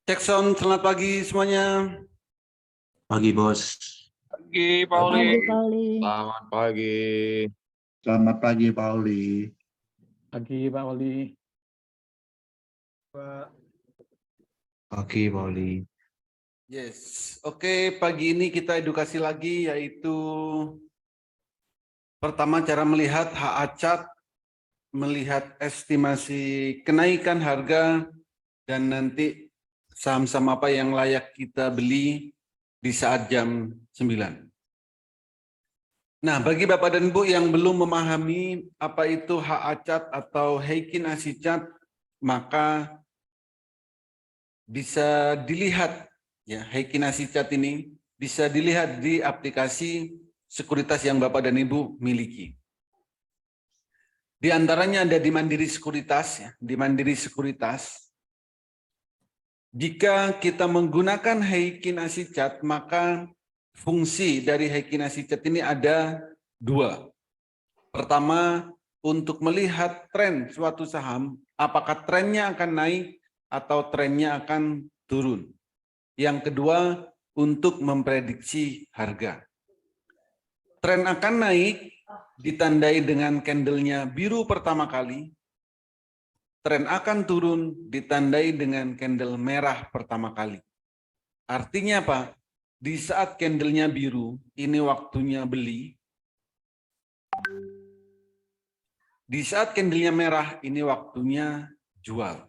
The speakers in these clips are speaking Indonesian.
Cek sound, selamat pagi semuanya. Pagi, Bos. Pagi, Pagi, Pauli. Pauli. Selamat pagi. Selamat pagi, Pauli. Pagi, Pak Oli. Pagi, Pauli. Yes, oke, pagi ini kita edukasi lagi, yaitu pertama cara melihat hak acat, melihat estimasi kenaikan harga, dan nanti saham-saham apa yang layak kita beli di saat jam 9. Nah, bagi Bapak dan Ibu yang belum memahami apa itu hak acat atau Heikin Asicat, maka bisa dilihat ya, Heikin Asicat ini bisa dilihat di aplikasi sekuritas yang Bapak dan Ibu miliki. Di antaranya ada di Mandiri Sekuritas ya, di Mandiri Sekuritas. Jika kita menggunakan Heikin Asicat, maka fungsi dari Heikin Asicat ini ada dua. Pertama, untuk melihat tren suatu saham, apakah trennya akan naik atau trennya akan turun. Yang kedua, untuk memprediksi harga. Tren akan naik ditandai dengan candlenya biru pertama kali. Tren akan turun ditandai dengan candle merah pertama kali. Artinya apa? Di saat candlenya biru, ini waktunya beli. Di saat candlenya merah, ini waktunya jual.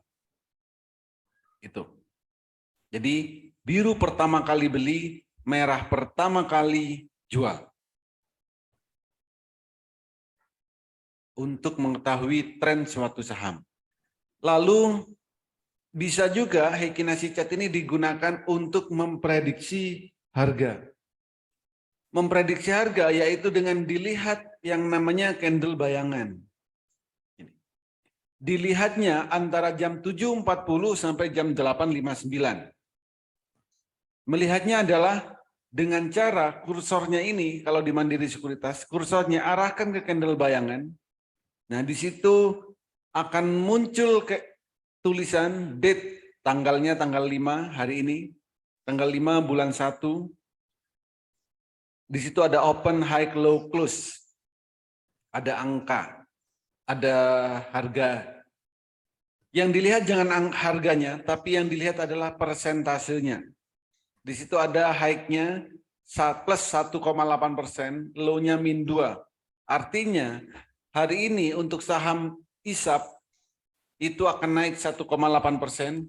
Itu. Jadi biru pertama kali beli, merah pertama kali jual. Untuk mengetahui tren suatu saham. Lalu bisa juga Heikin Asicat ini digunakan untuk memprediksi harga. Memprediksi harga yaitu dengan dilihat yang namanya candle bayangan. Dilihatnya antara jam 7.40 sampai jam 8.59. Melihatnya adalah dengan cara kursornya ini, kalau di Mandiri Sekuritas, kursornya arahkan ke candle bayangan. Nah, di situ akan muncul tulisan date, tanggalnya tanggal 5 hari ini, tanggal 5 bulan 1. Di situ ada open, high, low, close. Ada angka, ada harga. Yang dilihat jangan harganya, tapi yang dilihat adalah persentasenya. Di situ ada high-nya plus 1,8%, low-nya min 2. Artinya hari ini untuk saham ISAP itu akan naik 1,8%,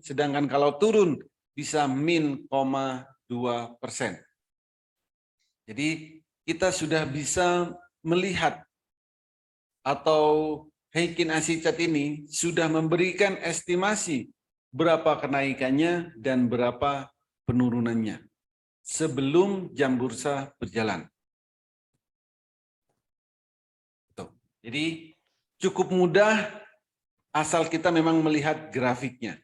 sedangkan kalau turun bisa min 0,2%. Jadi kita sudah bisa melihat atau Heikin Asicat ini sudah memberikan estimasi berapa kenaikannya dan berapa penurunannya sebelum jam bursa berjalan. Jadi cukup mudah asal kita memang melihat grafiknya.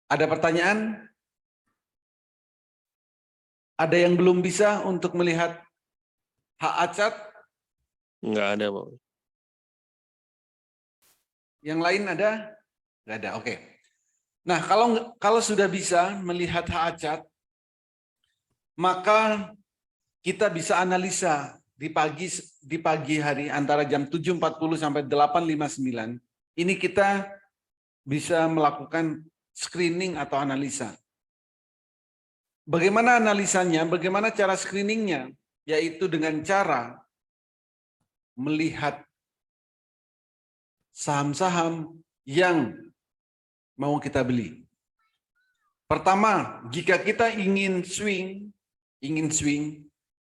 Ada pertanyaan? Ada yang belum bisa untuk melihat hak acat? Enggak ada, Pak. Yang lain ada? Nggak ada, oke. Nah, kalau sudah bisa melihat hak acat, maka kita bisa analisa di pagi hari antara jam 7.40 sampai 8.59. Ini kita bisa melakukan screening atau analisa. Bagaimana analisanya? Bagaimana cara screeningnya? Yaitu dengan cara melihat saham-saham yang mau kita beli. Pertama, jika kita ingin swing,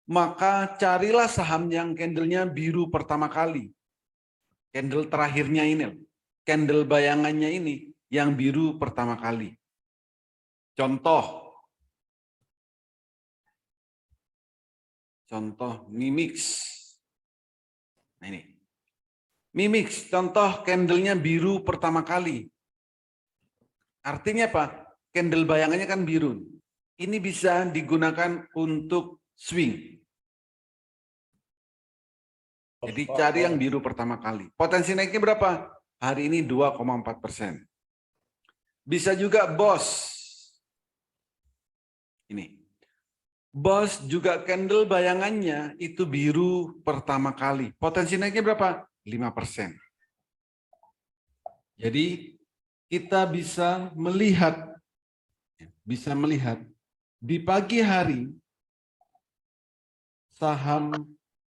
maka carilah saham yang candlenya biru pertama kali. Candle terakhirnya ini, candle bayangannya ini yang biru pertama kali. Contoh Mimix. Nah ini. Mimix, contoh candlenya biru pertama kali. Artinya apa? Candle bayangannya kan biru. Ini bisa digunakan untuk swing. Jadi cari yang biru pertama kali. Potensi naiknya berapa? Hari ini 2,4%. Bisa juga BOS. Ini. BOS juga candle bayangannya itu biru pertama kali. Potensi naiknya berapa? 5%. Jadi kita bisa melihat di pagi hari saham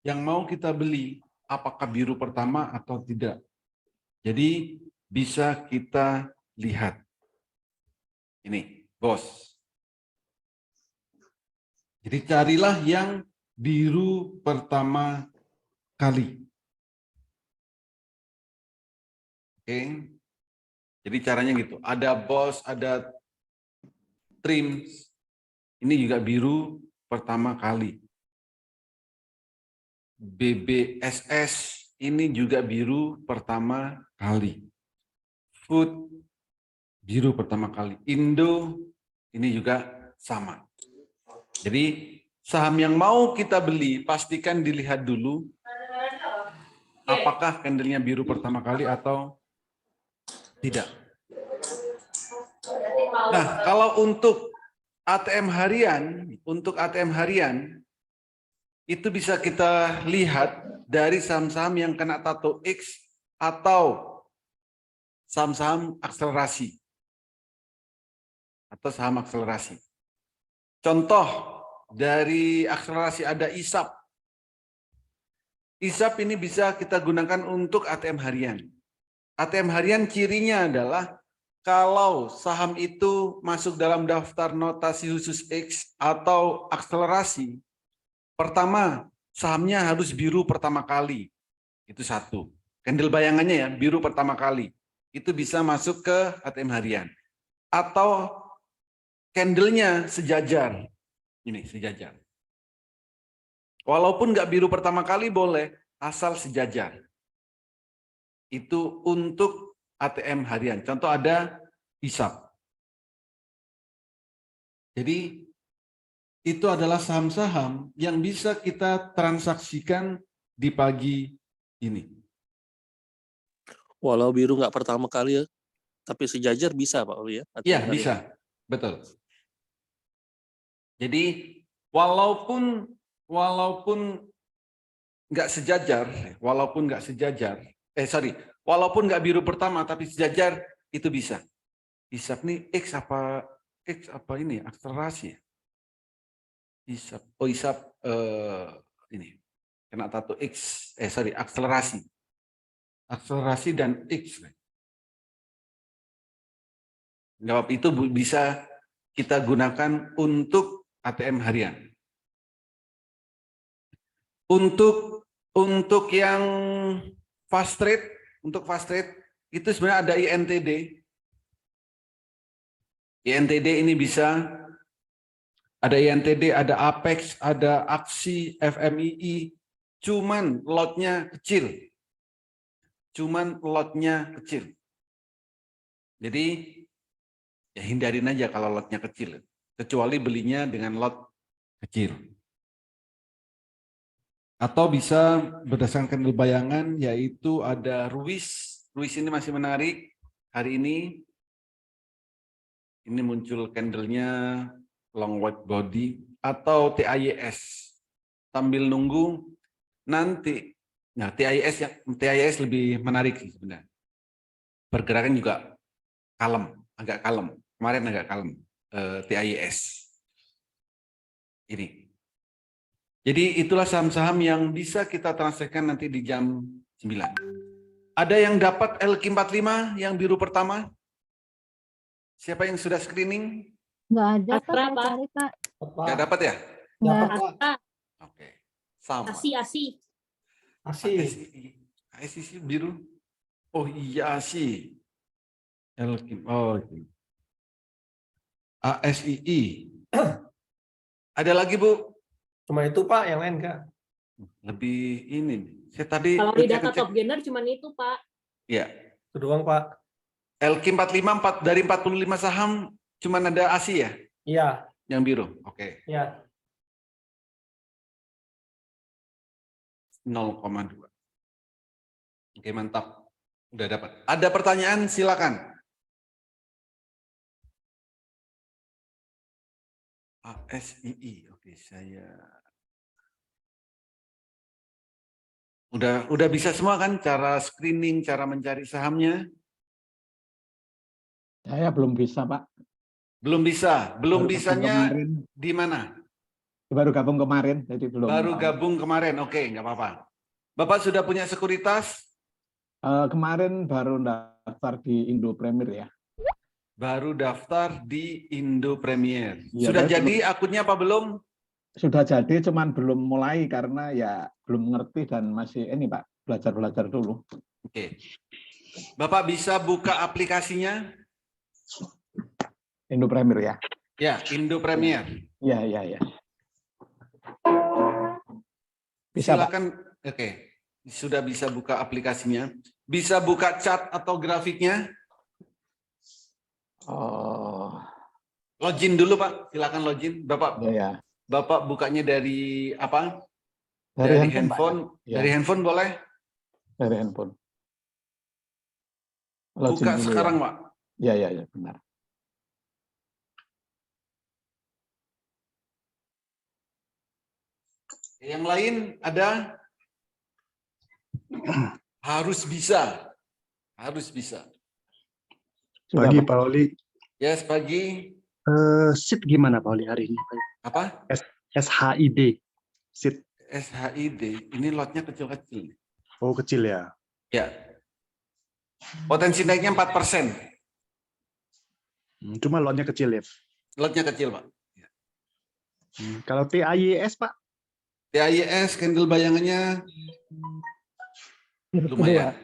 yang mau kita beli apakah biru pertama atau tidak. Jadi bisa kita lihat. Ini, BOS. Jadi carilah yang biru pertama kali. Oke. Jadi caranya gitu. Ada BOS, ada trim. Ini juga biru pertama kali. BBSS ini juga biru pertama kali. Food biru pertama kali. Indo ini juga sama. Jadi saham yang mau kita beli pastikan dilihat dulu apakah candlenya biru pertama kali atau tidak. Nah, kalau untuk ATM harian itu bisa kita lihat dari saham-saham yang kena tato X atau saham-saham akselerasi. Atau saham akselerasi. Contoh dari akselerasi ada ISAP. ISAP ini bisa kita gunakan untuk ATM harian. ATM harian cirinya adalah kalau saham itu masuk dalam daftar notasi khusus X atau akselerasi, pertama sahamnya harus biru pertama kali. Itu satu. Candle bayangannya ya, biru pertama kali. Itu bisa masuk ke ATM harian. Atau candlenya sejajar. Ini sejajar. Walaupun nggak biru pertama kali boleh, asal sejajar. Itu untuk ATM harian. Contoh ada ISAP. Jadi itu adalah saham-saham yang bisa kita transaksikan di pagi ini. Walau biru nggak pertama kali ya, tapi sejajar bisa Pak Oli ya? Iya, bisa. Betul. Jadi walaupun nggak sejajar, walaupun nggak biru pertama tapi sejajar itu bisa. ISAP nih X apa ini akselerasi ya? ISAP ini kena tato X, akselerasi dan X. Jawab itu bisa kita gunakan untuk ATM harian. Untuk yang fast trade, itu sebenarnya ada INTD. INTD ini bisa ada INTD, ada Apex, ada Aksi, FMII, cuman lotnya kecil. Jadi ya hindarin aja kalau lotnya kecil, kecuali belinya dengan lot kecil. Atau bisa berdasarkan bayangan, yaitu ada Ruiz. Ruiz ini masih menarik hari ini. Ini muncul candlenya long white body atau TIS. Sambil nunggu nanti. Nah, TIS lebih menarik sebenarnya. Pergerakan juga agak kalem. Kemarin agak kalem TIS. Ini. Jadi itulah saham-saham yang bisa kita transaksikan nanti di jam 9. Ada yang dapat LQ45 yang biru pertama? Siapa yang sudah screening? Nggak ada, Pak. Astra, Saya Pak. cari, Pak. Nggak dapat ya? Nggak. Astra, Oke. Sama. ASI. ASI biru. Oh iya ASI. Oh. ASII. Ada lagi Bu? Cuma itu Pak, yang lain Kak. Lebih ini. Saya tadi Kalau di data top gainer cuma itu, Pak. ya. Itu doang Pak. LQ45 dari 45 saham cuma ada ASI ya? Iya. Yang biru. Oke. Iya. 0,2. Oke, mantap. Udah dapat. Ada pertanyaan silakan. ASII. Oke, saya udah bisa semua kan cara screening, cara mencari sahamnya? Saya belum bisa, Pak. Belum bisa. Belum Baru gabung bisanya kemarin. di mana? Baru gabung kemarin, jadi belum Baru tahu. gabung kemarin. Oke, nggak apa-apa. Bapak sudah punya sekuritas? Kemarin baru daftar di Indo Premier ya. Baru daftar di Indo Premier. Iya, Sudah saya jadi akunnya apa belum? Sudah jadi, cuman belum mulai karena ya belum ngerti dan masih ini Pak, belajar dulu. Oke. Bapak bisa buka aplikasinya? Indo Premier ya. Ya, Indo Premier. Iya, iya, iya. Bisa, Pak. Silakan. Oke. Sudah bisa buka aplikasinya. Bisa buka chat atau grafiknya? Oh, Login dulu, Pak. Silakan login. ya, ya. Bapak bukanya dari apa? Dari handphone. Pak, ya. Dari handphone boleh? Dari handphone. Login Buka dulu, sekarang, ya. Pak. Ya, ya, ya, benar. Yang lain ada? Harus bisa. Harus bisa. Sudah, Pagi Pak. Pak Oli. Yes, pagi. SIT gimana Pak Oli hari ini? Apa? SHID. SIT. SHID. Ini lotnya kecil-kecil. Oh kecil ya. Ya. Potensi naiknya 4%. Cuma lotnya kecil ya. Lotnya kecil, Pak. Kalau TAYS Pak? TAYS, candle bayangannya lumayan.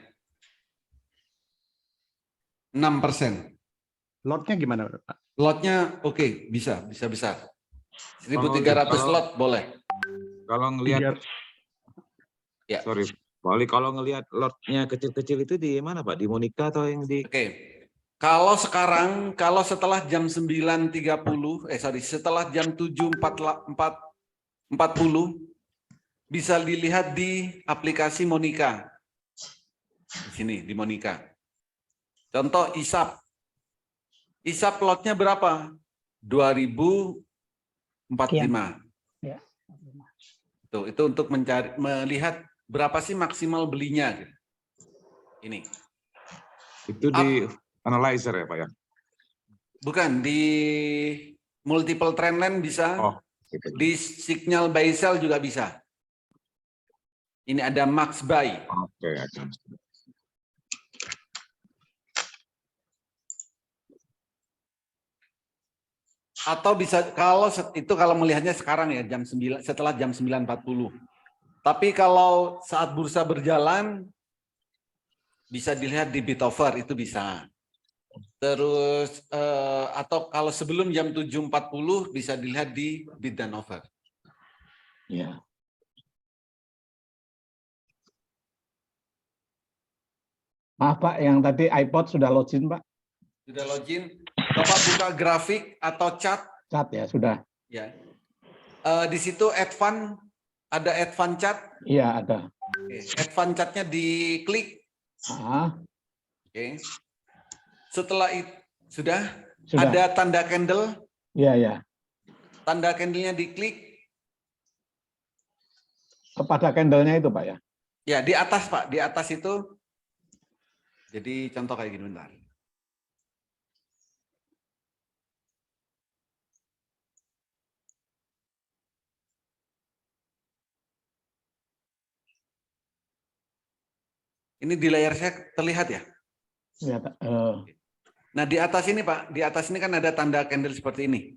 6%. Lotnya gimana Pak? Lotnya oke, bisa besar. 1.300 lot boleh. Kalau ngelihat, Ya. sorry, Pak Oli, kalau ngelihat lotnya kecil-kecil itu di mana Pak? Di Monica atau yang di? Oke. Kalau sekarang, kalau setelah jam 9.30, setelah jam 7.40 bisa dilihat di aplikasi Monica. Di sini, di Monica. Contoh ISAP. ISAP lotnya berapa? 2045. Ya. Tuh, itu untuk melihat berapa sih maksimal belinya. Gitu. Ini. Itu di analyzer ya Pak ya? Bukan, di multiple trend line bisa. Oh, gitu. Di signal buy sell juga bisa. Ini ada max buy. Oke. Atau bisa kalau melihatnya sekarang ya jam 9 setelah jam 9.40. Tapi kalau saat bursa berjalan bisa dilihat di bid offer itu bisa. Terus atau kalau sebelum jam 7.40 bisa dilihat di bid dan offer. Ya. Maaf Pak, yang tadi iPod sudah login Pak? Sudah login. Bapak buka grafik atau chart. Chat ya, sudah. Ya. Di situ advance ada advance chart. Iya, ada. Oke. Advance chartnya diklik. Oke. Setelah itu sudah ada tanda candle. Iya, ya. Tanda candlenya diklik. Kepada candlenya itu Pak ya? Ya, di atas Pak, di atas itu. Jadi contoh kayak gini bentar. Ini di layar saya terlihat ya? Ya, Nah, di atas ini Pak, di atas ini kan ada tanda candle seperti ini.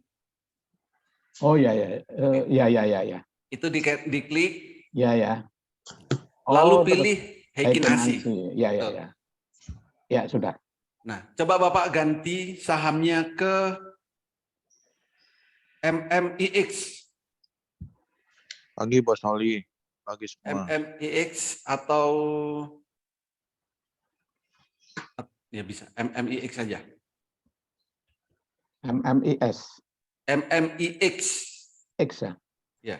oh ya, ya. Ya. Itu diklik, Ya, ya. lalu Oh, pilih Heikin ASI. Ya, ya, ya. Ya, sudah. Nah, coba Bapak ganti sahamnya ke MMIX. Pagi Bos Oli, pagi semua. MMIX atau ya bisa MMIX saja. MMIS. MMIX. X ya? Ya.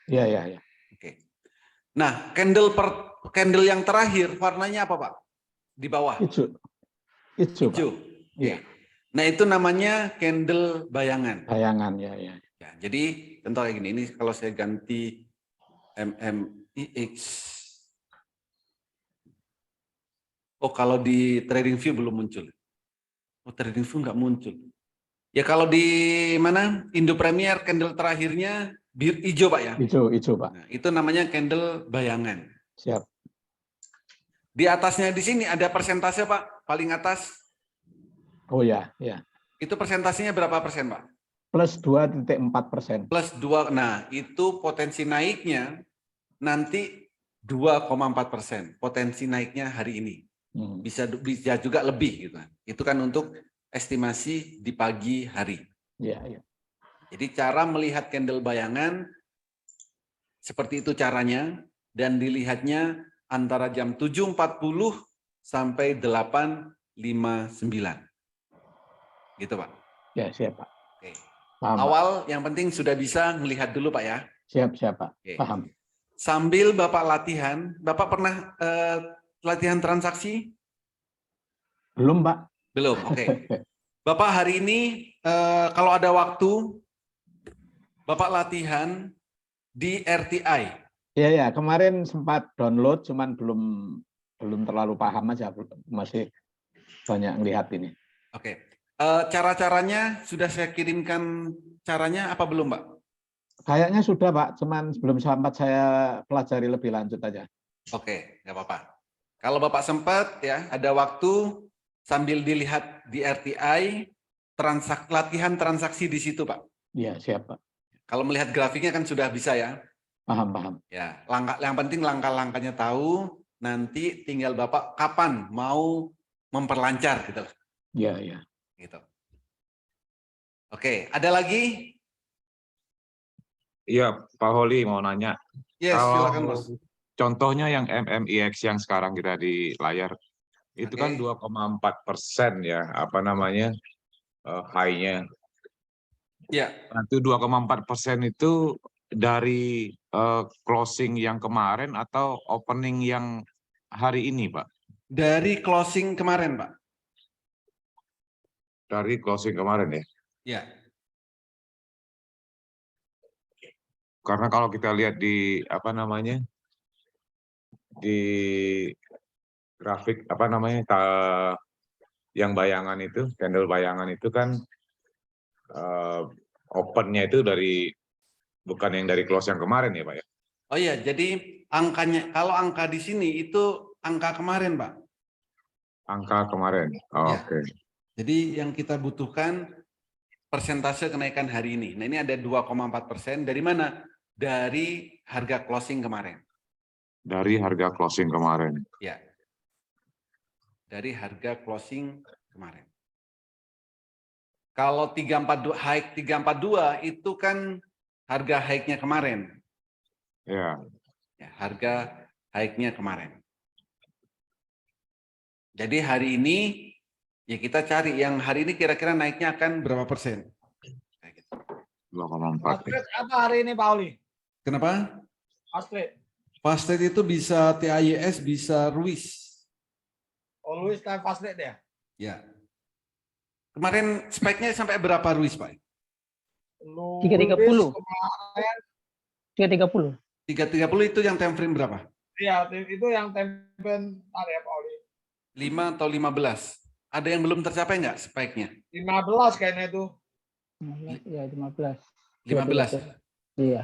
Ya, ya, ya. Oke. Nah, candle yang terakhir warnanya apa, Pak? Di bawah. Hijau. Hijau, Pak. Hijau. Iya. Oke. Nah, itu namanya candle bayangan. Bayangan ya. Ya, jadi contoh kayak gini, ini kalau saya ganti MMIX. Oh, kalau di trading view belum muncul. Oh, trading view nggak muncul. Ya kalau di mana Indo Premier candle terakhirnya hijau Pak ya. Hijau Pak. Nah, itu namanya candle bayangan. Siap. Di atasnya di sini ada persentase Pak, paling atas. Oh ya. Itu persentasenya berapa persen Pak? Plus 2,4%. Plus 2. Nah, itu potensi naiknya nanti 2,4%. Potensi naiknya hari ini. Bisa juga lebih gitu. Itu kan untuk estimasi di pagi hari. Iya. Jadi cara melihat candle bayangan seperti itu caranya, dan dilihatnya antara jam 7.40 sampai 8.59. Gitu Pak. Ya, siap Pak. Oke. Paham, Pak. Awal yang penting sudah bisa melihat dulu Pak ya. Siap Pak. Oke. Paham. Sambil Bapak latihan, Bapak pernah latihan transaksi? Belum Pak. Belum, oke. Bapak hari ini kalau ada waktu, Bapak latihan di RTI. Iya, kemarin sempat download, cuman belum terlalu paham aja, masih banyak ngelihat ini. Oke. Cara-caranya sudah saya kirimkan caranya apa belum, Pak? Kayaknya sudah Pak, cuman belum sempat saya pelajari lebih lanjut aja. Oke, nggak apa-apa. Kalau Bapak sempat ya, ada waktu sambil dilihat di RTI, latihan transaksi di situ, Pak. Iya, siap Pak. Kalau melihat grafiknya kan sudah bisa ya. Paham. Ya, yang penting langkah-langkahnya tahu, nanti tinggal Bapak kapan mau memperlancar gitu. Iya. Gitu. Oke, ada lagi? Iya, Pak Holi mau nanya. Yes, Kalau silakan Bos. contohnya yang MMIX yang sekarang kita di layar, itu kan 2,4% ya, apa namanya, high-nya. Ya, Nah, itu 2,4% itu dari closing yang kemarin atau opening yang hari ini, Pak? dari closing kemarin, Pak. Dari closing kemarin ya. Ya. Karena kalau kita lihat di apa namanya, di grafik apa namanya, yang bayangan itu, candle bayangan itu kan opennya itu dari bukan yang dari close yang kemarin ya, Pak ya. Oh iya, jadi angkanya, kalau angka di sini itu angka kemarin, Pak. Angka kemarin. Oh, Ya. Oke. Jadi yang kita butuhkan persentase kenaikan hari ini. Nah, ini ada 2,4%. Dari mana? Dari harga closing kemarin. Dari harga closing kemarin. Ya. Dari harga closing kemarin. Kalau 342 high 342 itu kan harga high-nya kemarin. Ya. Ya, harga high-nya kemarin. Jadi hari ini ya kita cari yang hari ini kira-kira naiknya akan berapa persen? 2,4. Apa hari ini Pak Oli? Kenapa? Astrid. Fast trade itu bisa TAYS, bisa Ruiz. Always time fast rate ya? Ya. Kemarin speknya sampai berapa Ruiz, Pak? 330. 330. 330 itu yang time frame berapa? Iya, itu yang tempen ya Pak Oli. 5 atau 15? Ada yang belum tercapai nggak speknya? 15 kayaknya itu. 15, ya 15. 15. Iya.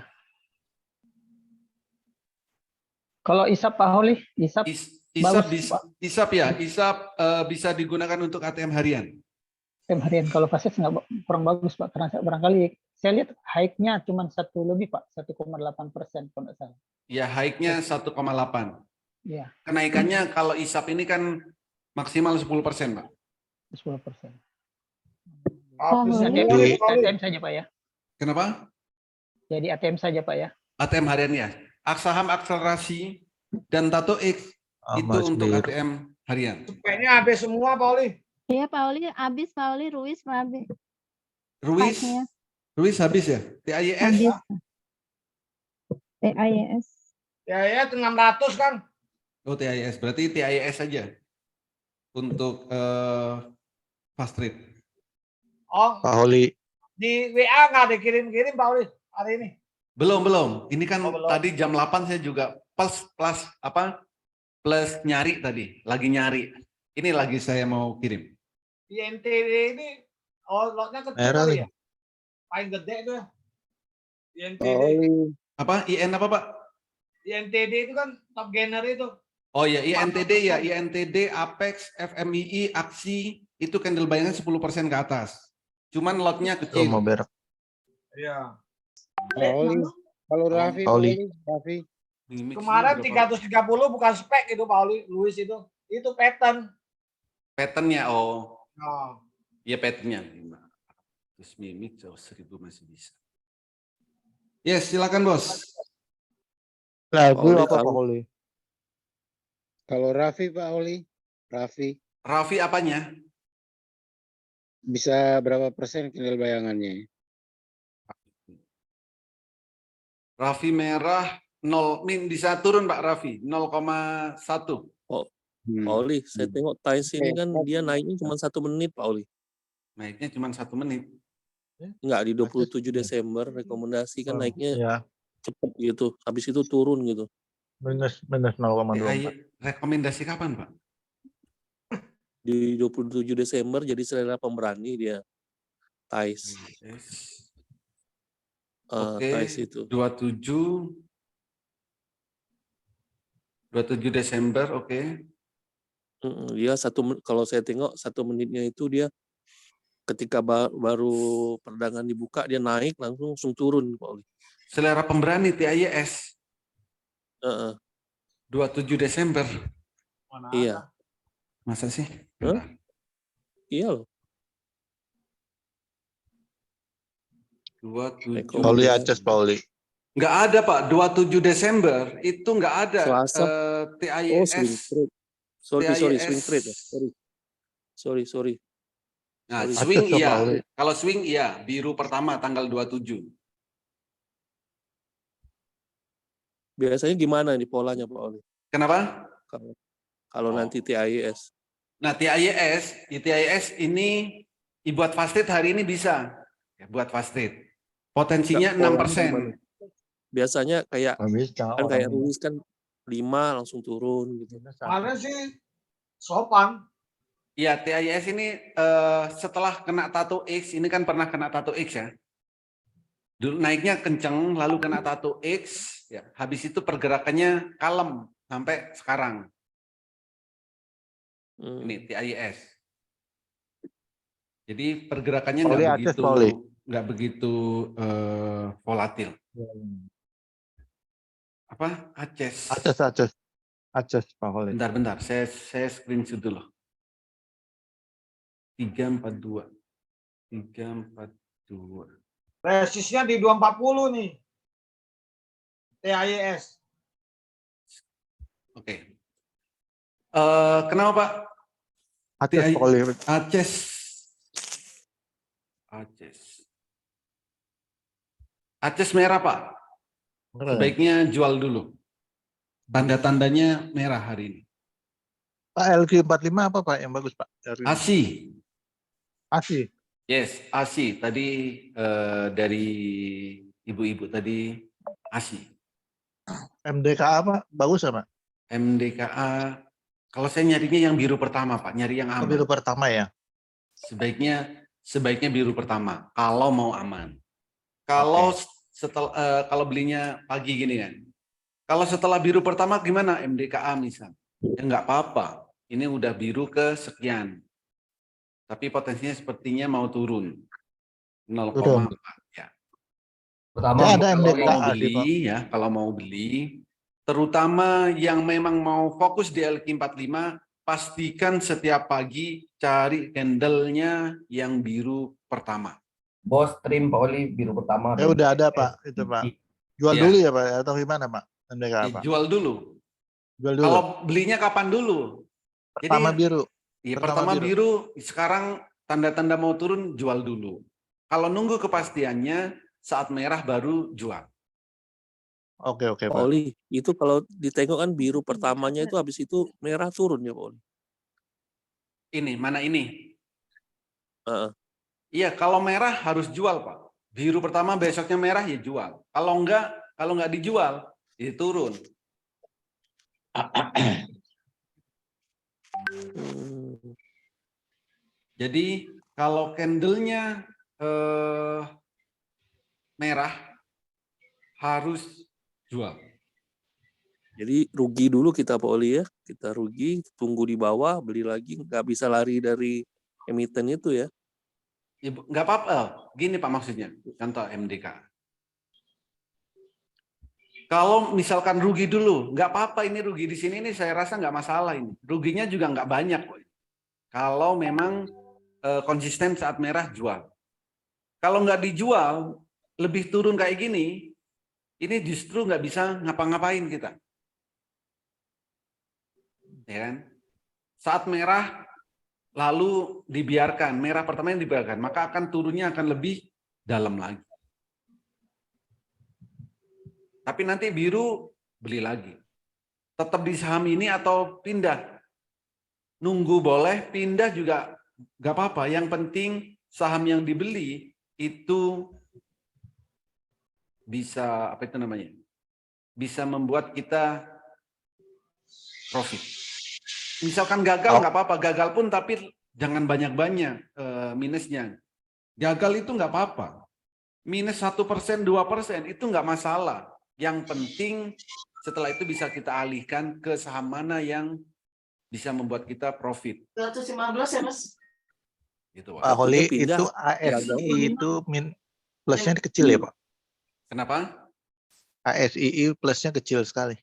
Kalau ISAP Pak Holi, ISAP ISAP ya, ISAP bisa digunakan untuk ATM harian. ATM harian. Kalau Fasex nggak kurang bagus Pak, karena barangkali saya lihat high-nya cuma 1 lebih Pak, 1,8% kalau nggak salah. Ya, high-nya 1,8. Iya. Kenaikannya kalau ISAP ini kan maksimal 10%, Pak. 10%. Jadi ATM saja Pak ya. Kenapa? Jadi ATM saja Pak ya. ATM harian ya. Saham akselerasi dan Tato X itu untuk ATM harian. Kayaknya habis semua Pak Oli. Iya Pak Oli, habis Pak Oli, Ruiz habis. Ruiz habis ya? TAYS? Habis. TAYS. Ya 600 kan. Oh, TAYS. Berarti TAYS saja untuk fast trade. Oh, Pak Holi. di WA nggak dikirim-kirim Pak Oli hari ini. Belum. Ini kan Oh, belum. tadi jam 8 saya juga plus nyari tadi, lagi nyari. Ini lagi saya mau kirim. Di NTD ini, lotnya kecil Merah kali nih. ya? Paling gede tuh ya. Di Pak NTD. Oli. Apa? IN apa, Pak? Di NTD itu kan top gainer itu. Oh ya, INTD ya, INTD, Apex, FMII, Aksi, itu candle buy-nya 10% ke atas. Cuman lotnya Tuh, kecil. mau berak. Iya. Pak Oli. Kalau Raffi, Pak Oli. Raffi. Kemarin 330 bukan spek itu Pak Oli, Luis itu. Itu pattern. Patternnya, oh. Nah, Iya patternnya. Terus mimik jauh 1000 masih bisa. Yes, silakan bos. Lagu Oli apa tahu. Pak Holi? Kalau Raffi, Pak Oli. Raffi. Raffi apanya? Bisa berapa persen candle bayangannya? Raffi merah 0, bisa turun Pak Raffi 0,1. Hmm. Pak Oli, saya tengok Thais ini Oke. kan dia naiknya cuma 1 menit Pak Oli. Naiknya cuma 1 menit. Enggak, di 27 Desember rekomendasi kan naiknya Ya, cepet gitu. Habis itu turun gitu. minus 0,24. Rekomendasi kapan Pak? Di 27 Desember jadi selera pemberani dia. Thais. Yes. Oke, Thais itu. 27 Desember, oke. Dia kalau saya tengok 1 menitnya itu dia ketika baru perdagangan dibuka dia naik langsung turun Pak Oli. Selera pemberani TIS Heeh. 27 Desember. mana Iya. ada. Masa sih? Hah? Iya loh. 27. Rekom- Pak Holi Aceh, Pak Holi. Nggak ada Pak, 27 Desember itu nggak ada Selasa. Oh, swing TIS. trade. Sorry, TIS. swing trade ya. Sorry. Nah, Sorry. swing Aceh, Pak iya. Oli. Kalau swing iya, biru pertama tanggal 27. Biasanya gimana nih polanya Pak Oli? Kenapa? Kalau nanti TIS. Nah, TIS ini buat fast trade hari ini bisa. Ya, buat fast trade. Potensinya Nggak, polanya 6%. gimana? Biasanya kayak Bisa. kayak Ruis kan 5 langsung turun gitu. Kemarin sih sopan. Iya, TIS ini setelah kena tato X, ini kan pernah kena tato X ya. Dulu naiknya kenceng, lalu kena tato X, ya. Habis itu pergerakannya kalem sampai sekarang. Ini TIS. Jadi pergerakannya Pak Oli nggak Aceh, begitu, Pak Oli. nggak begitu volatil. Apa? Aceh. Aceh, Pak Holi. Bentar, saya screenshot dulu. 342. Resistnya di 240 nih. TIS. Oke. Kenapa Pak? Aceh, Pak Holi. Aceh. Aceh merah Pak. Sebaiknya jual dulu. Tanda-tandanya merah hari ini. Pak LQ45 apa Pak yang bagus Pak? ASI. ASI. Yes, ASI. Tadi dari ibu-ibu tadi ASI. MDKA Pak? Bagus ya Pak? MDKA. Kalau saya nyarinya yang biru pertama Pak, nyari yang aman. Biru pertama ya? Sebaiknya biru pertama. Kalau mau aman. Kalau kalau belinya pagi gini kan. Kalau setelah biru pertama gimana? MDKA misal. Ya nggak apa-apa. Ini udah biru ke sekian. Tapi potensinya sepertinya mau turun. 0,4 ya. Pertama ya, ada MDKA mau beli ya, kalau mau beli, terutama yang memang mau fokus di LQ45, pastikan setiap pagi cari candle-nya yang biru pertama. Bos trim Pak Oli biru pertama. Ya udah ada Pak, itu Pak. Jual Ya. dulu ya Pak atau gimana Pak? MDKA Pak. Jual dulu. Jual dulu. Kalau belinya kapan dulu? Pertama biru. Iya, pertama biru. Sekarang tanda-tanda mau turun, jual dulu. Kalau nunggu kepastiannya, saat merah baru jual. Oke Pak Pak. Oli, itu kalau ditengok kan biru pertamanya itu habis itu merah turun ya Pak Oli. Ini, mana ini? Iya, kalau merah harus jual, Pak. Biru pertama besoknya merah ya jual. Kalau nggak dijual, ya turun. Jadi kalau candlenya merah harus jual. Jadi rugi dulu kita Pak Oli ya, kita rugi, tunggu di bawah, beli lagi, nggak bisa lari dari emiten itu ya. Ya, nggak apa-apa. Gini Pak maksudnya, contoh MDK. Kalau misalkan rugi dulu, nggak apa-apa ini rugi di sini ini saya rasa nggak masalah ini. Ruginya juga nggak banyak. Kalau memang konsisten saat merah jual. Kalau nggak dijual, lebih turun kayak gini, ini justru nggak bisa ngapa-ngapain kita. Ya kan? Saat merah lalu dibiarkan, merah pertama yang dibiarkan, maka akan turunnya akan lebih dalam lagi. Tapi nanti biru beli lagi. Tetap di saham ini atau pindah? Nunggu boleh, pindah juga nggak apa-apa. Yang penting saham yang dibeli itu bisa apa itu namanya? Bisa membuat kita profit. Misalkan gagal nggak apa-apa, gagal pun tapi jangan banyak-banyak minusnya. Gagal itu nggak apa-apa. Minus 1%, 2% itu nggak masalah. Yang penting setelah itu bisa kita alihkan ke saham mana yang bisa membuat kita profit. 215 ya Mas? Gitu, Pak Holi, pindah. itu ASI itu plusnya kecil ya Pak? Kenapa? ASII plusnya kecil sekali.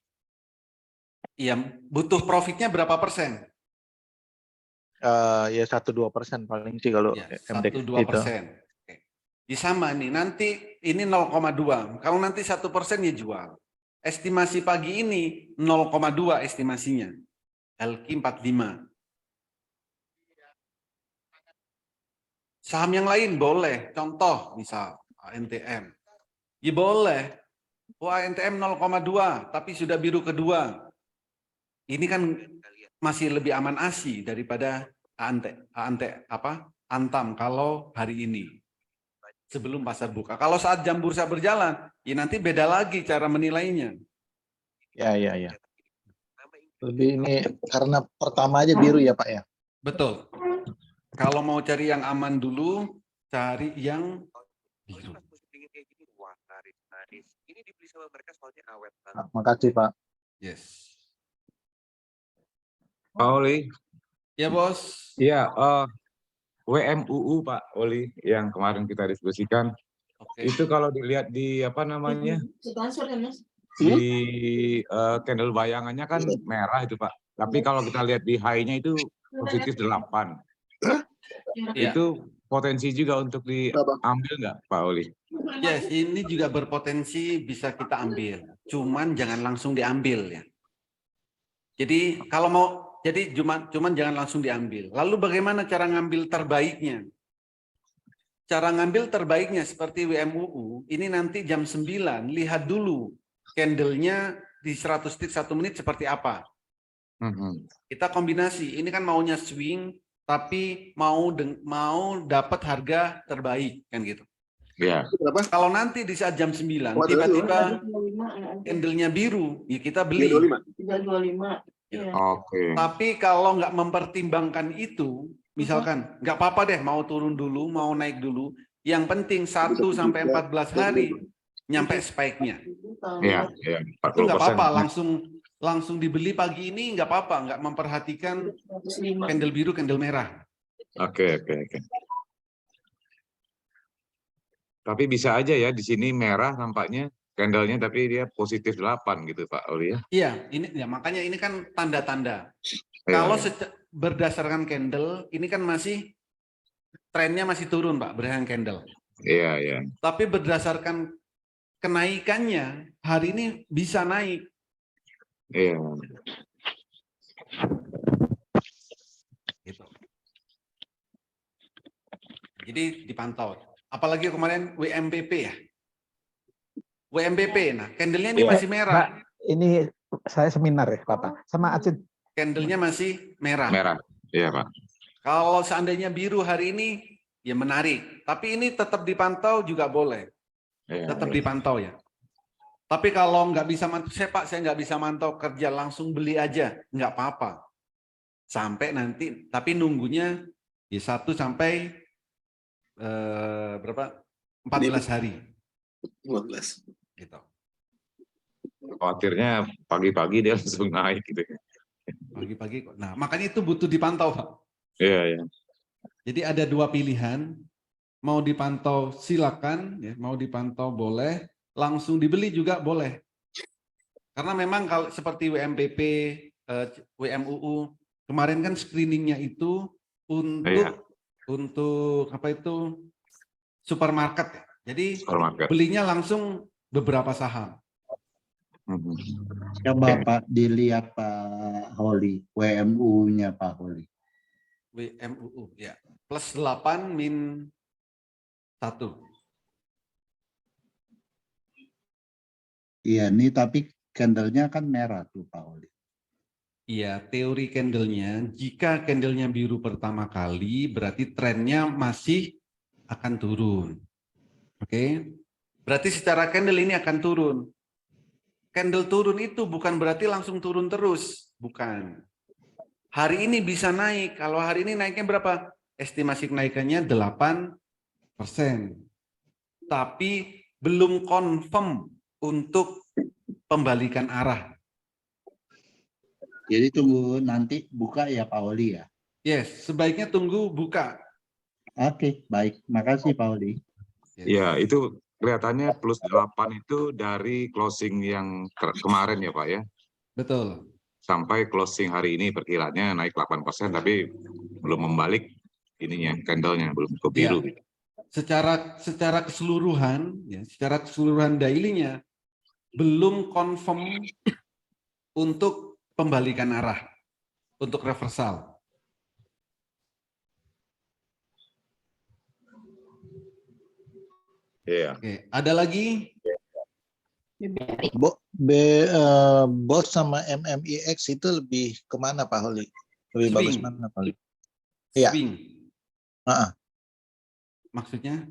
Iya, butuh profitnya berapa persen? Ya 1-2% paling sih kalau Ya, MDX 1-2%. itu. Ya sama nih, nanti ini 0,2. Kalau nanti 1% ya jual. Estimasi pagi ini 0,2 estimasinya. LQ 45. Saham yang lain boleh. Contoh misal ANTM. Ya boleh. ANTM 0,2 tapi sudah biru kedua. Ini kan masih lebih aman ASI daripada Antam kalau hari ini. Sebelum pasar buka. Kalau saat jam bursa berjalan, ya nanti beda lagi cara menilainya. Ya. Lebih ini karena pertama aja biru ya Pak ya? Betul. Kalau mau cari yang aman dulu, cari yang biru. Makasih Pak. Yes. Pak Oli, Ya bos. ya WMUU Pak Oli yang kemarin kita diskusikan, Oke. itu kalau dilihat di apa namanya Transfer ya Mas? di candle bayangannya kan merah itu Pak. Tapi kalau kita lihat di high-nya itu positif 8. Ya. Itu potensi juga untuk diambil nggak Pak Oli? Yes, ini juga berpotensi bisa kita ambil. Cuman jangan langsung diambil ya. Jadi kalau mau, jadi cuman jangan langsung diambil. Lalu bagaimana cara ngambil terbaiknya? Cara ngambil terbaiknya seperti WMUU, ini nanti jam 9, lihat dulu candlenya di 100 tick 1 menit seperti apa. Kita kombinasi, ini kan maunya swing, tapi mau dapat harga terbaik kan gitu. Ya. Kalau nanti di saat jam 9 tiba-tiba candlenya biru, ya kita beli. 325. Iya. Oke. Tapi kalau nggak mempertimbangkan itu, misalkan nggak apa-apa deh mau turun dulu, mau naik dulu. Yang penting 1 sampai 14 hari nyampe spike-nya. Ya, Itu nggak 40%. apa-apa, langsung dibeli pagi ini nggak apa-apa, nggak memperhatikan candle biru, candle merah. Oke. Tapi bisa aja ya di sini merah nampaknya candlenya tapi dia positif 8 gitu Pak Oli ya. Iya, ini ya makanya ini kan tanda-tanda. Ya, Kalau ya. berdasarkan candle, ini kan masih trennya masih turun Pak, berdasarkan candle. Iya. Tapi berdasarkan kenaikannya, hari ini bisa naik. Iya. Gitu. Jadi dipantau. Apalagi kemarin WMPP ya. WMPP, nah candlenya ini masih merah. Pak, ini saya seminar ya Bapak. Sama Acin. Candlenya masih merah. Merah. Iya Pak. Kalau seandainya biru hari ini, ya menarik. Tapi ini tetap dipantau juga boleh. Iya. Tetap dipantau ya. Tapi kalau nggak bisa mantau, saya nggak bisa mantau kerja, langsung beli aja, nggak apa-apa. Sampai nanti, tapi nunggunya ya 1 sampai berapa? 14 hari. 15. Gitu. Khawatirnya pagi-pagi dia langsung naik gitu. Pagi-pagi kok. Nah, makanya itu butuh dipantau, Pak. Iya, iya. Jadi ada 2 pilihan. Mau dipantau silakan, ya, mau dipantau boleh, langsung dibeli juga boleh. Karena memang kalau seperti WMPP, WMUU, kemarin kan screeningnya itu untuk apa itu supermarket ya. Jadi Supermarket. belinya langsung beberapa saham. Coba Pak dilihat Pak Holi, WMU-nya Pak Holi. WMUU ya. Plus 8 min 1. Iya, ini tapi candlenya kan merah tuh Pak Holi. Iya, teori candlenya, jika candlenya biru pertama kali, berarti trennya masih akan turun. Oke, berarti secara candle ini akan turun. Candle turun itu bukan berarti langsung turun terus, bukan. Hari ini bisa naik, kalau hari ini naiknya berapa? Estimasi kenaikannya 8%. Tapi belum confirm untuk pembalikan arah. Jadi tunggu nanti buka ya Pak Holi ya. Yes, sebaiknya tunggu buka. Oke, baik. Makasih Pak Holi. Ya, itu kelihatannya plus 8 itu dari closing yang kemarin ya Pak ya. Betul. Sampai closing hari ini perkiraannya naik 8%, tapi belum membalik ininya, candlenya belum ke biru. Ya. Secara keseluruhan, ya, secara keseluruhan daily-nya belum confirm untuk pembalikan arah, untuk reversal. Iya. Oke, ada lagi? BOS sama MMIX itu lebih kemana Pak Holi? Lebih Swing. bagus mana Pak Holi? Iya. Swing. Maksudnya?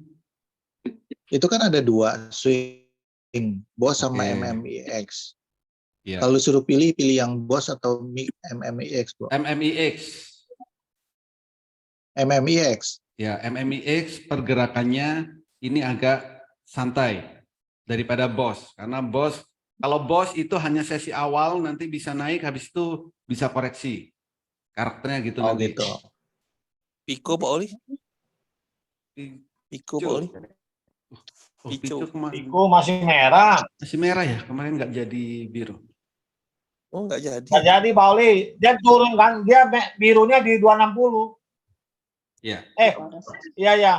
Itu kan ada 2 swing, BOS sama Oke. MMIX. Ya. Kalau suruh pilih yang BOS atau MMIX, Bro? MMIX. MMIX. Ya, MMIX pergerakannya ini agak santai daripada BOS. Karena BOS, kalau BOS itu hanya sesi awal, nanti bisa naik, habis itu bisa koreksi. Karakternya gitu nanti. Gitu. Pico Pak Oli? Pico Pak Oli? Oh, Pico kemarin. Pico masih merah. Masih merah ya, kemarin nggak jadi biru. Oh, nggak jadi. Nggak jadi Pak Oli. Dia turun kan, dia birunya di 260. Iya. Iya ya.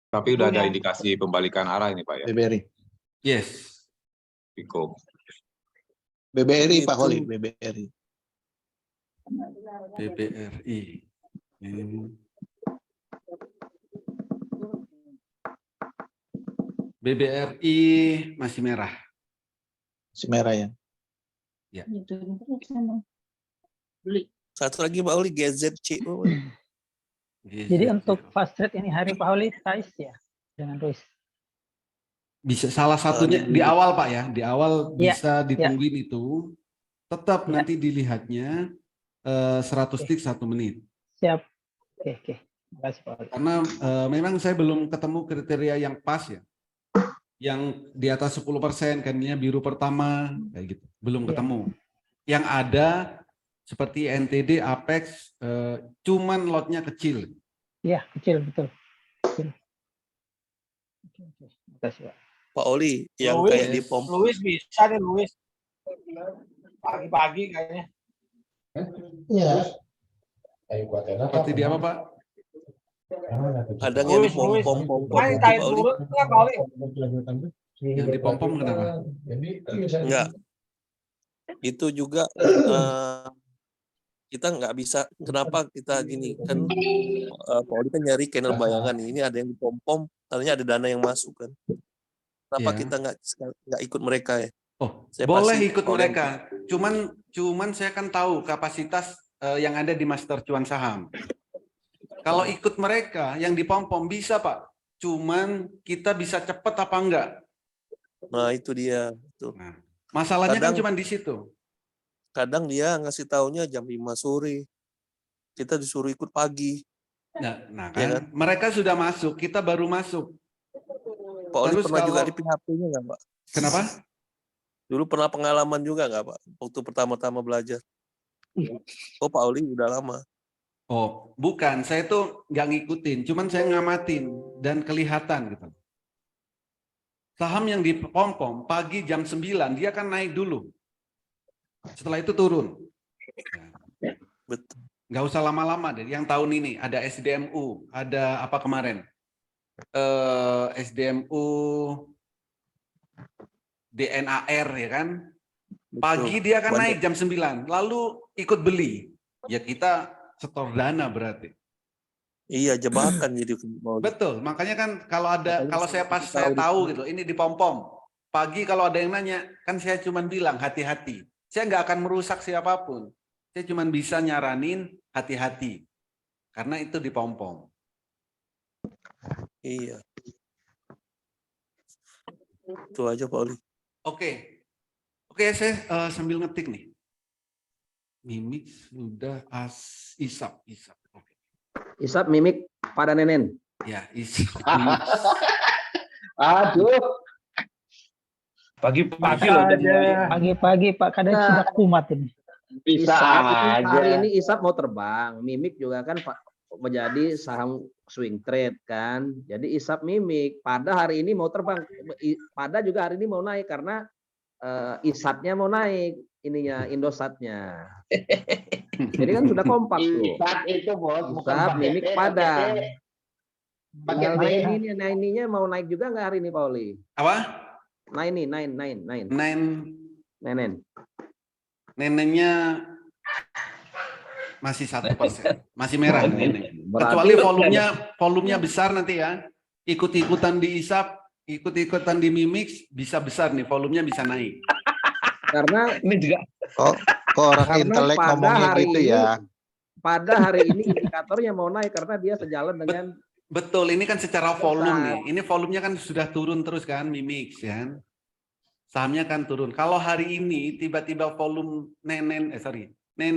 Tapi udah ada indikasi pembalikan arah ini Pak ya. BBRI. Yes. Pico. BBRI Pak Holi, BBRI. BBRI. BBRI masih merah. Masih merah ya. Ya. Beli. Satu lagi Pak Oli, GZC. Jadi untuk fast trade ini hari Pak Holi size ya dengan Ruiz. Bisa salah satunya di awal Pak ya, di awal Ya, bisa ditungguin itu. Tetap nanti dilihatnya 100 tick 1 menit. Siap. Oke. Makasih Pak Holi. Karena memang saya belum ketemu kriteria yang pas ya. Yang di atas 10% candlenya biru pertama kayak gitu. Belum ketemu. Yang ada seperti NTD, Apex, cuman lotnya kecil. Iya, kecil betul. Kecil. Oke. Makasih Pak. Pak Oli, yang Luis, kayak di pom. Luis bisa nih Luis. Pagi-pagi kayaknya. Iya. Seperti di apa Pak? Ada yang di Luis. pom-pom. Main kain turun nggak Pak Oli? Yang di pom-pom kenapa? Enggak. Itu juga kita nggak bisa, kenapa kita gini kan Pak Oli kan nyari channel bayangan, ini ada yang di pom-pom, artinya ada dana yang masuk kan. Kenapa kita nggak ikut mereka ya? Oh, Saya boleh pasti ikut mereka. Cuman saya kan tahu kapasitas yang ada di Master Cuan Saham. Kalau ikut mereka yang dipom-pom bisa Pak. Cuman kita bisa cepat apa enggak? Nah, itu dia. Tuh. Nah, masalahnya kan Kadang- cuma di situ. Kadang dia ngasih taunya jam 5 sore. Kita disuruh ikut pagi. Nah Ya kan, mereka sudah masuk, kita baru masuk. Pak Oli Terus pernah juga kalau- di PHP-nya nggak, Pak? Kenapa? Dulu pernah pengalaman juga nggak, Pak? Waktu pertama-tama belajar. Oh, Pak Oli udah lama. Oh, bukan. Saya tuh nggak ngikutin, cuman saya ngamatin dan kelihatan gitu. Saham yang di pom-pom pagi jam 9 dia kan naik dulu. Setelah itu turun. Betul. Nggak usah lama-lama deh. Yang tahun ini ada SDMU, ada apa kemarin? SDMU, DNAR ya kan? Pagi dia akan naik jam 9, lalu ikut beli. Ya kita setor dana berarti. Iya, jebakan jadi. Betul, makanya kan kalau saya tahu tahu gitu, ini di pom-pom. Pagi kalau ada yang nanya, kan saya cuma bilang hati-hati. Saya nggak akan merusak siapapun. Saya cuma bisa nyaranin hati-hati. Karena itu di pom-pom. Iya. Itu aja, Pak Oli. Oke, saya sambil ngetik nih. Mimik sudah isap. Oke. Isap mimik pada nenen. Ya, isap. Aduh. Pagi-pagi loh. Pagi-pagi Pak kadang sudah kumat ini. Bisa aja. Hari ini Isap mau terbang. Mimik juga kan Pak menjadi saham swing trade kan. Jadi Isap mimik. Pada hari ini mau terbang. Pada juga hari ini mau naik karena Isatnya mau naik. Ininya Indosatnya. Jadi kan sudah kompak tuh. Isap itu bos, bukan Isap pakai mimik T, pada. pakai T. Ininya mau naik juga nggak hari ini Pak Oli? Apa? Nenen. Neneknya masih 1%, masih merah nenek. Berarti- Kecuali volumenya besar nanti ya. Ikut-ikutan di isap, ikut-ikutan di mimix bisa besar nih, volumenya bisa naik. Karena Ini juga kok orang Karena intelek pada ngomongnya hari gitu ini- ya. pada hari ini indikatornya mau naik karena dia sejalan dengan Betul, ini kan secara volume Besar. nih. Ini volumenya kan sudah turun terus kan, mimix ya. Sahamnya kan turun. Kalau hari ini tiba-tiba volume nenen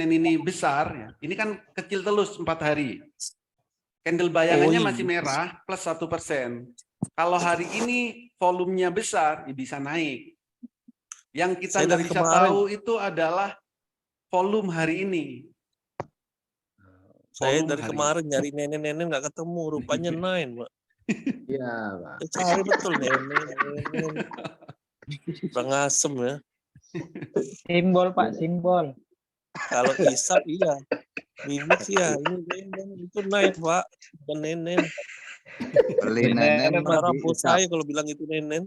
ini besar ya. Ini kan kecil terus 4 hari. Candle bayangannya masih merah plus 1%. Kalau hari ini volumenya besar, ya bisa naik. Yang kita Saya nggak dari bisa kemarin- tahu itu adalah volume hari ini. Saya Volume dari hari kemarin nyari nenen nggak ketemu, rupanya Nine, Pak. ya Pak. Saya cari betul nenen. Kurang asem ya. Simbol Pak, simbol. Kalau Isap iya. Mimik ya, ini nenen itu Nine, Pak. Bukan nenen. Beli nenen Marah di bos Isap. saya kalau bilang itu nenen.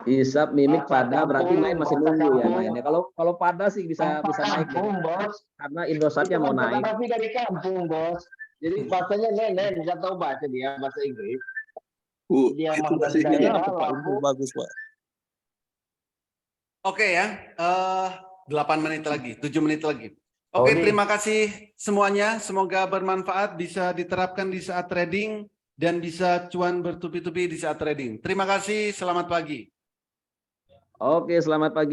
Isap mimik pada berarti naik masih nunggu ya mainnya. Kalau pada sih bisa naik ya. Kampung, bos. Karena Indosatnya mau naik. Tapi dari kampung, bos. Jadi bahasanya nenen, nggak tahu baca dia bahasa Inggris. Dia Itu mah bahasa dari Inggrisnya daerah apa, Pak? Itu Lampung. bagus, Pak. Oke ya, 8 menit lagi, 7 menit lagi. Oke, terima kasih semuanya. Semoga bermanfaat, bisa diterapkan di saat trading, dan bisa cuan bertubi-tubi di saat trading. Terima kasih, selamat pagi. Oke, selamat pagi.